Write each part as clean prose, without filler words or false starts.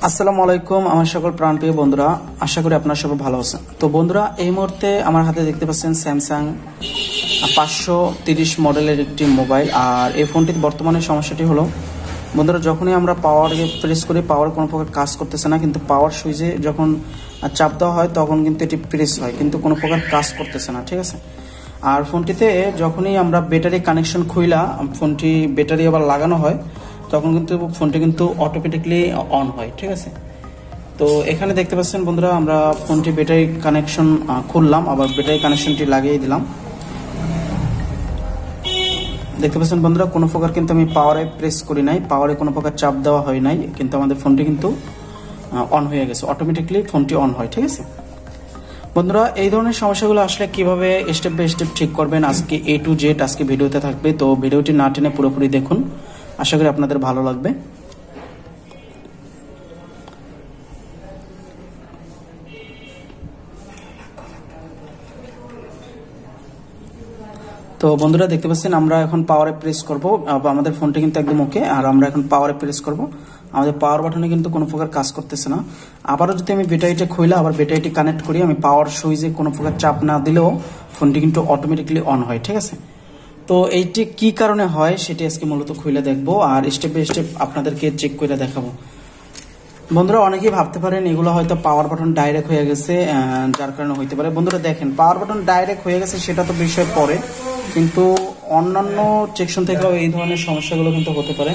আসসালামু আলাইকুম আমার সকল প্রাণপ্রিয় বন্ধুরা, আশা করি আপনারা সবাই ভালো আছেন। তো বন্ধুরা, এই মুহূর্তে আমার হাতে দেখতে পাচ্ছেন স্যামসাং 530 মডেলের একটি মোবাইল। আর এই ফোনটির বর্তমানে সমস্যাটি হলো বন্ধুরা, যখনই আমরা পাওয়ারে প্রেস করি পাওয়ার কোনো প্রকার কাজ করতেছে না, কিন্তু পাওয়ার সুইচে যখন চাপ দেওয়া হয় তখন কিন্তু এটি প্রেস হয়, কিন্তু কোনো প্রকার কাজ করতেছে না। ঠিক আছে। আর ফোনটিতে যখনই আমরা ব্যাটারি কানেকশন খুইলা ফোনটি ব্যাটারি আবার লাগানো হয় তখন কিন্তু ফোনটি কিন্তু অটোমেটিকলি অন হয়। ঠিক আছে। তো এখানে দেখতে পাচ্ছেন বন্ধুরা, আমরা ফোনটি ব্যাটারি কানেকশন খুললাম, আবার ব্যাটারি কানেকশনটি লাগিয়ে দিলাম। দেখতে পাচ্ছেন বন্ধুরা, কোনো প্রকার কিন্তু আমি পাওয়ারে প্রেস করি নাই, পাওয়ারে কোনো প্রকার চাপ দেওয়া হয় নাই, কিন্তু আমাদের ফোনটি কিন্তু অন হয়ে গেছে, অটোমেটিকলি ফোনটি অন হয়। ঠিক আছে বন্ধুরা, এই ধরনের সমস্যাগুলো আসলে কিভাবে স্টেপ বাই স্টেপ ঠিক করবেন আজকে A to Z আজকে ভিডিওতে থাকবে। তো ভিডিওটি না টেনে পুরোপুরি দেখুন, আশা করি আপনাদের ভালো লাগবে। তো বন্ধুরা দেখতে পাচ্ছেন, আমরা এখন পাওয়ারে প্রেস করব, আমাদের ফোনটি কিন্তু একদম ওকে। আর আমরা এখন পাওয়ারে প্রেস করব, আমাদের পাওয়ার বাটনে কিন্তু কোনো প্রকার কাজ করতেছে না। আবারও যদি আমি ব্যাটারিটা খুইলা আবার ব্যাটারিটি কানেক্ট করি, আমি পাওয়ার সুইচে কোনো প্রকার চাপ না দিলেও ফোনটি কিন্তু অটোমেটিকলি অন হয়। ঠিক আছে। তো এইটি কি কারণে হয় সেটি আজকে মূলত খুলে দেখবো, আর স্টেপ বাই স্টেপ আপনাদেরকে চেক করে দেখাবো। বন্ধুরা, অনেকেই ভাবতে পারেন এগুলো হয়তো পাওয়ার বাটন ডাইরেক্ট হয়ে গেছে, যার কারণে হইতে পারে। বন্ধুরা দেখেন, পাওয়ার বাটন ডাইরেক্ট হয়ে গেছে সেটা তো বিষয় পরে, কিন্তু অন্যান্য সেকশন থেকেও এই ধরনের সমস্যাগুলো কিন্তু হতে পারে।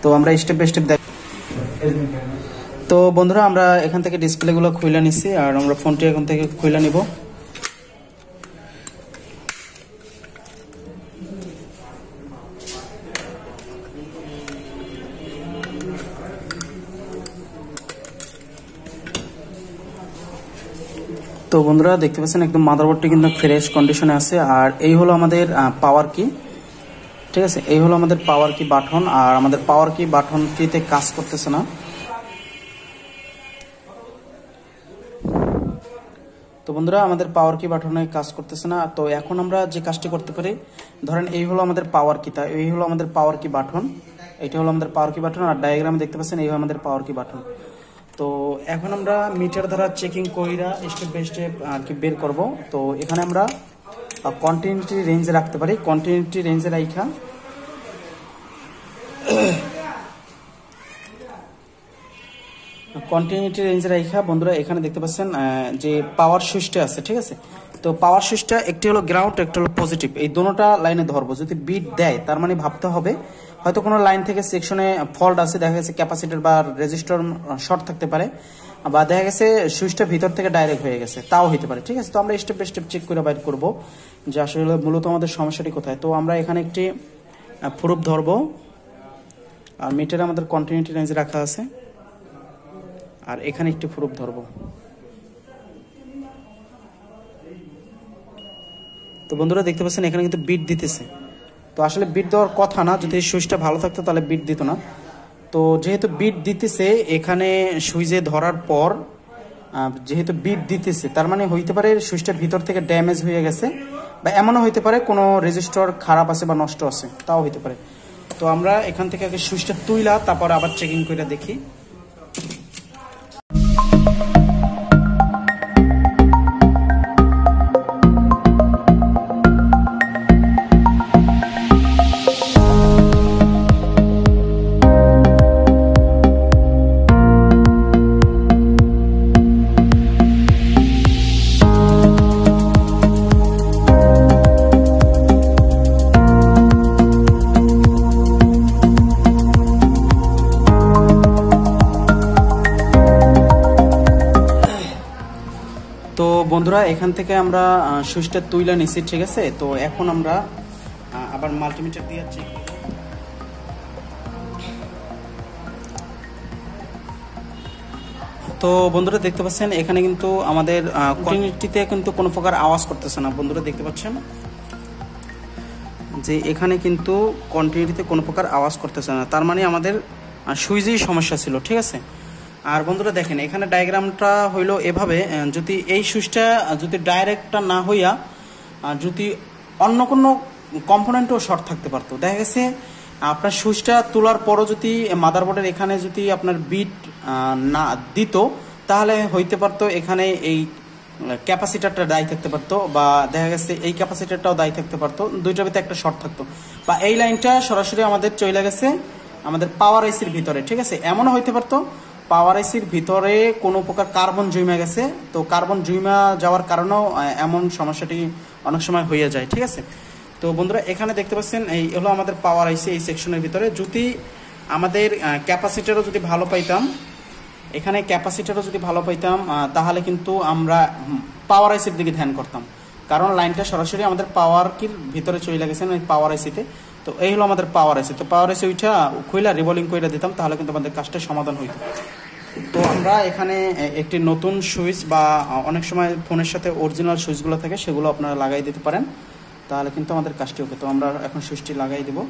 তো আমরা স্টেপ বাই স্টেপ দেখ। তো বন্ধুরা, আমরা এখান থেকে ডিসপ্লেগুলো খুলে নিচ্ছি, আর আমরা ফোনটি এখান থেকে খুলে নিব। তো বন্ধুরা দেখতে পাচ্ছেন, একদম মাদারবোর্ডটি কিন্তু ফ্রেশ কন্ডিশনে আছে। আর এই হলো আমাদের পাওয়ার কি। ঠিক আছে, এই হলো আমাদের পাওয়ার কি বাটন, আর আমাদের পাওয়ার কি বাটনটিতে কাজ করতেছে না। তো বন্ধুরা, আমাদের পাওয়ার কি বাটনে কাজ করতেছে না। তো এখন আমরা যে কাজটি করতে পারি, ধরেন এই হলো আমাদের পাওয়ার কি, তা এই হলো আমাদের পাওয়ার কি বাটন, এটা হলো আমাদের পাওয়ার কি বাটন। আর ডায়াগ্রামে দেখতে পাচ্ছেন এই হলো আমাদের পাওয়ার কি বাটন। তো এখন আমরা মিটার দ্বারা চেকিং কইরা স্টেপ বাই স্টেপ আর কি বের করব। তো এখানে আমরা কন্টিনিউটি রেঞ্জে রাখতে পারি, কন্টিনিউটি রেঞ্জে রাখা কন্টিনিউটি রেঞ্জে রাখা বন্ধুরা এখানে দেখতে পাচ্ছেন যে পাওয়ার সুইচটা আছে। ঠিক আছে। তো পাওয়ার সুইচটা একটি হলো গ্রাউন্ড, একটি হলো পজিটিভ, এই দুটোটা লাইনে ধরবো। যদি বিট দেয় তার মানে ভাবতে হবে হয়তো কোনো লাইন থেকে সেকশনে ফল্ট আছে, দেখা গেছে ক্যাপাসিটর বা রেজিস্টর শর্ট থাকতে পারে, বা দেখা গেছে সুইচটা ভিতর থেকে ডাইরেক্ট হয়ে গেছে, তাও হতে পারে। ঠিক আছে। তো আমরা স্টেপ বাই স্টেপ চেক করে বাইর করবো যে আসলে মূলত আমাদের সমস্যাটি কোথায়। তো আমরা এখানে একটি প্রুফ ধরবো, আর মিটারে আমাদের কন্টিনিউটি রেঞ্জ রাখা আছে, আর এখানে একটি প্রুফ ধরবো। তো বন্ধুরা দেখতে পাচ্ছেন এখানে কিন্তু বিট দিতেছে। তো আসলে বিট দেওয়ার কথা না, যদি সুইচটা ভালো থাকতো তাহলে বিট দিত না। তো যেহেতু বিট দিতেছে এখানে সুইচে ধরার পর, যেহেতু বিট দিতেছে তার মানে হইতে পারে সুইচটা ভিতর থেকে ড্যামেজ হয়ে গেছে, বা এমনও হইতে পারে কোনো রেজিস্টার খারাপ আছে বা নষ্ট আছে, তাও হইতে পারে। তো আমরা এখান থেকে আগে সুইচটা তুইলা তারপর আবার চেকিং করে দেখি। তো বন্ধুরা এখান থেকে আমরা সুইচটা তুইলা নিছি। ঠিক আছে। তো এখন আমরা আবার মাল্টিমিটার দিয়ে চেক করব। তো বন্ধুরা দেখতে পাচ্ছেন এখানে কিন্তু আমাদের কন্টিনিউটিতে কিন্তু কোনো প্রকার আওয়াজ করতেছে না। বন্ধুরা দেখতে পাচ্ছেন যে এখানে কিন্তু কন্টিনিউটিতে কোনো প্রকার আওয়াজ করতেছে না, তার মানে আমাদের সুইচেই সমস্যা ছিল। ঠিক আছে। আর বন্ধুরা দেখেন এখানে ডায়াগ্রামটা হইলো এভাবে, যদি এই সুইচটা যদি ডাইরেক্টটা না হইয়া যদি অন্য কোনো কম্পোনেন্টও শর্ট থাকতে পারতো, দেখা গেছে আপনার সুইচটা তোলার পরও যদি মাদারবোর্ডের এখানে যদি আপনার বিট না দিত, তাহলে হইতে পারতো এখানে এই ক্যাপাসিটারটা দায়ী থাকতে পারতো, বা দেখা গেছে এই ক্যাপাসিটারটাও দায়ী থাকতে পারতো, দুইটার ভিতরে একটা শর্ট থাকতো, বা এই লাইনটা সরাসরি আমাদের চলে গেছে আমাদের পাওয়ার আইসির ভিতরে। ঠিক আছে, এমনও হইতে পারতো পাওয়ার আইসির ভিতরে কোনো প্রকার কার্বন জুইমা গেছে, তো কার্বন জুইমা যাওয়ার কারণেও এমন সমস্যাটি অনেক সময় হয়ে যায়। ঠিক আছে, তো বন্ধুরা এখানে দেখতে পাচ্ছেন এই হলো আমাদের পাওয়ার আইসি এই সেকশনের ভিতরে। যদি আমাদের ক্যাপাসিটারও যদি ভালো পাইতাম, এখানে ক্যাপাসিটারও যদি ভালো পাইতাম, তাহলে কিন্তু আমরা পাওয়ার আইসির দিকে ধ্যান করতাম, কারণ লাইনটা সরাসরি আমাদের পাওয়ার কির ভিতরে চলে গেছে পাওয়ার আইসিতে। তো এই হলো আমাদের পাওয়ার আইসি। তো পাওয়ার আইসি ওইটা খুইলা রিভলিং করে দিতাম, তাহলে কিন্তু আমাদের কাজটা সমাধান হইত। তো আমরা এখানে একটি নতুন সুইচ, বা অনেক সময় ফোনের সাথে অরিজিনাল সুইচগুলো থাকে সেগুলো আপনারা লাগাই দিতে পারেন, তাহলে কিন্তু আমাদের কাজটি ওকে। তো আমরা এখন সুইচটি লাগাই দেব।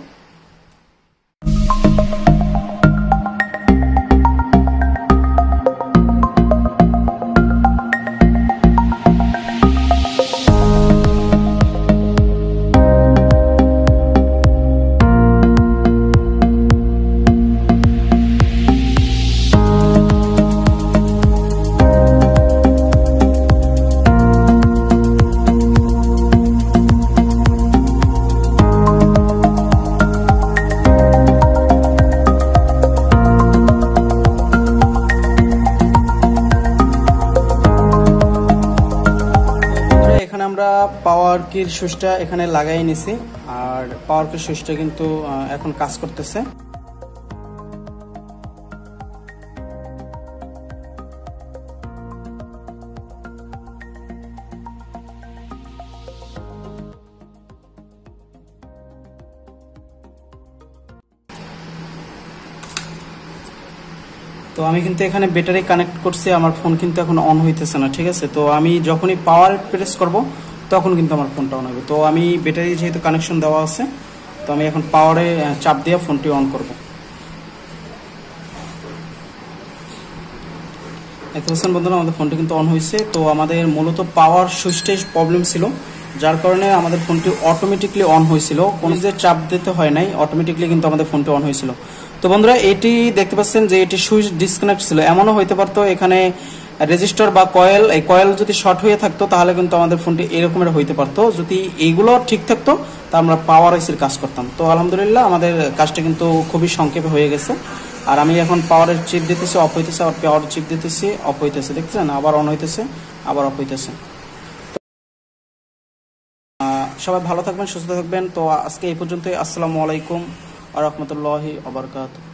এখানে আমরা পাওয়ার কির সুইচটা এখানে লাগাই নিছি, আর পাওয়ার কির সুইচটা কিন্তু এখন কাজ করতেছে। তো আমি কিন্তু এখানে ব্যাটারি কানেক্ট করছি, আমার ফোন কিন্তু এখন অন হইতেছে না। ঠিক আছে, তো আমি যখনই পাওয়ার প্রেস করব তখন কিন্তু আমার ফোনটা অন হবে। তো আমি ব্যাটারি যেহেতু কানেকশন দেওয়া আছে, তো আমি এখন পাওয়ারে চাপ দিয়ে ফোনটি অন করব। দেখতে পাচ্ছেন বন্ধুরা, আমাদের ফোনটি কিন্তু অন হয়েছে। তো আমাদের মূলত পাওয়ার সুইচটাই প্রবলেম ছিল, যার কারণে আমাদের ফোনটি অটোমেটিকলি অন হয়েছিল, কোনো যে চাপ দিতে হয় নাই, অটোমেটিকলি কিন্তু আমাদের ফোনটি অন হয়েছিল। তো বন্ধুরা এটি দেখতে পাচ্ছেন যে এটি সুইচ ডিসকানেক্ট ছিল, এমনও হইতে পারতো এখানে রেজিস্টার বা কয়েল, এই কয়েল যদি শর্ট হয়ে থাকতো তাহলে কিন্তু আমাদের ফোনটি এরকমের হইতে পারতো। যদি এইগুলো ঠিক থাকতো তা আমরা পাওয়ার আইসির কাজ করতাম। তো আলহামদুলিল্লাহ আমাদের কাজটা কিন্তু খুবই সংক্ষেপে হয়ে গেছে। আর আমি এখন পাওয়ারের চিপ দিতেছি, অফ হইতেছে, আবার পাওয়ার চিপ দিতেছি, অফ হইতেছে, দেখছেন আবার অন হইতেছে, আবার অফ হইতেছে। সবাই ভালো থাকবেন, সুস্থ থাকবেন। তো আজকে এই পর্যন্তই। আসসালামু আলাইকুম ওয়া রাহমাতুল্লাহি ওয়া বারাকাতুহু।